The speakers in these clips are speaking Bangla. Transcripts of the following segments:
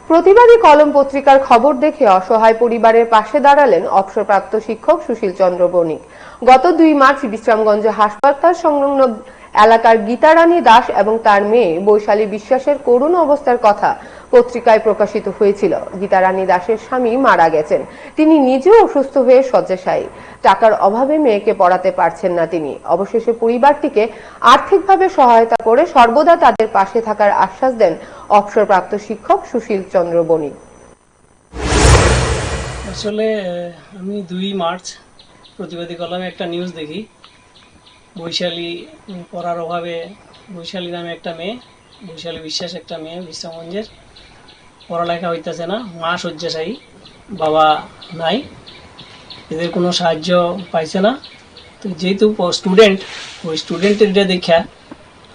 প্রতিবাদী কলম পত্রিকার খবর দেখে অসহায় পরিবারের পাশে দাঁড়ালেন অবসরপ্রাপ্ত শিক্ষক সুশীল চন্দ্র বণিক। গত 2 মার্চ বিশ্রামগঞ্জ হাসপাতাল সংলগ্ন এলাকার গীতারানী দাস এবং তার মেয়ে বৈশালী বিশ্বাসের করুণ অবস্থার কথা পত্রিকায় প্রকাশিত হয়েছিল। গীতারানী দাসের স্বামী মারা গেছেন, তিনি নিজেও অসুস্থ হয়ে শয্যাশায়ী। টাকার অভাবে মেয়েকে পড়াতে পারছেন না তিনি। অবশেষে পরিবারটিকে আর্থিকভাবে সহায়তা করে সর্বদা তাদের পাশে থাকার আশ্বাস দেন অবসরপ্রাপ্ত শিক্ষক সুশীল চন্দ্র বণিক। আসলে আমি 2 মার্চ প্রতিবাদী কলমে একটা নিউজ দেখি, বৈশালী পড়ার অভাবে, বৈশালী নামে একটা মেয়ে, বৈশালী বিশ্বাস একটা মেয়ে বিশ্রামগঞ্জের, পড়ালেখা হইতেছে না, মা শয্যাশায়ী, বাবা নাই, এদের কোনো সাহায্য পাইছে না। তো যেহেতু স্টুডেন্ট, ওই স্টুডেন্টের এটা দেখা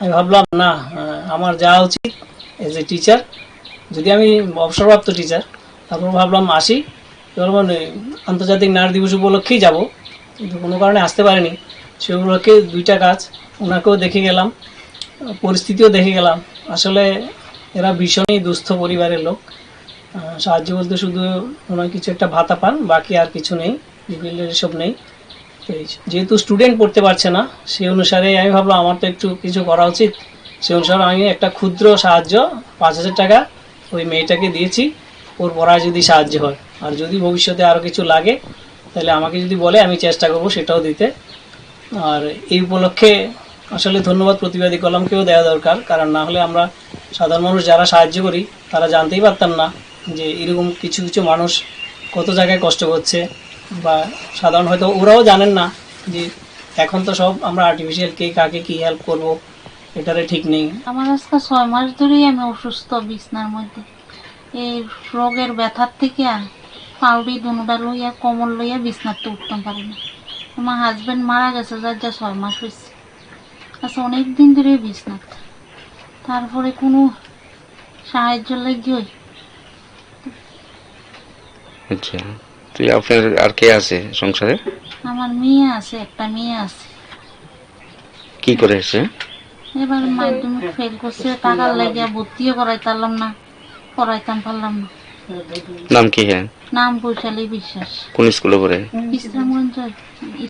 আমি ভাবলাম না, আমার যাওয়া উচিত এজ এ টিচার। যদি আমি অবসরপ্রাপ্ত টিচার, তারপর ভাবলাম আসি, এবার মানে আন্তর্জাতিক নারী দিবস উপলক্ষেই যাব, কিন্তু কোনো কারণে আসতে পারিনি। সে উপলক্ষে 2টা কাজ, ওনাকেও দেখে গেলাম, পরিস্থিতিও দেখে গেলাম। আসলে এরা ভীষণই দুস্থ পরিবারের লোক। সাহায্য বলতে শুধু ওনার কিছু একটা ভাতা পান, বাকি আর কিছু নেই, বিবিএল এসব নেই। তো যেহেতু স্টুডেন্ট পড়তে পারছে না, সেই অনুসারে আমি ভাবলাম আমার তো একটু কিছু করা উচিত। সেই অনুসারে আমি একটা ক্ষুদ্র সাহায্য 5,000 টাকা ওই মেয়েটাকে দিয়েছি, ওর পড়ায় যদি সাহায্য হয়। আর যদি ভবিষ্যতে আরও কিছু লাগে তাহলে আমাকে যদি বলে আমি চেষ্টা করব সেটাও দিতে। আর এই উপলক্ষে আসলে ধন্যবাদ প্রতিবাদী কলমকেও দেওয়া দরকার, কারণ না হলে আমরা সাধারণ মানুষ যারা সাহায্য করি তারা জানতেই পারতাম না যে এরকম কিছু কিছু মানুষ কত জায়গায় কষ্ট করছে, বা সাধারণ হয়তো ওরাও জানেন না যে এখন তো সব আমরা আর্টিফিশিয়াল কে কাকে কি হেল্প করব এটারে ঠিক নেই। আমার আজকে 6 মাস ধরেই আমি অসুস্থ, বিছনার মধ্যে এই রোগের ব্যথার থেকে পাউডি দুটা লইয়া কোমর লইয়া বিছনাতে উঠতে পারি না। আমার হাজবেন্ড মারা গেছে, যার যা 6 মাস হয়েছে। আচ্ছা, অনেক দিন ধরে বিছনাত, তারপরে কোনো সাহায্য লাগিয়ে। আচ্ছা, তুই আপনার আর কে আছে সংসারে? আমার মেয়ে আছে, একটা মেয়ে আছে। কি করে সে? এবার মাধ্যমিক ফেল করছে, টাকার লাগিয়া ভর্তিও করাইতাম না, পড়াইতাম পারলাম না। নাম কি? হ্যাঁ, নাম বৈশালী বিশ্বাস। কোন স্কুলে পড়ে? বিশ্রামগঞ্জ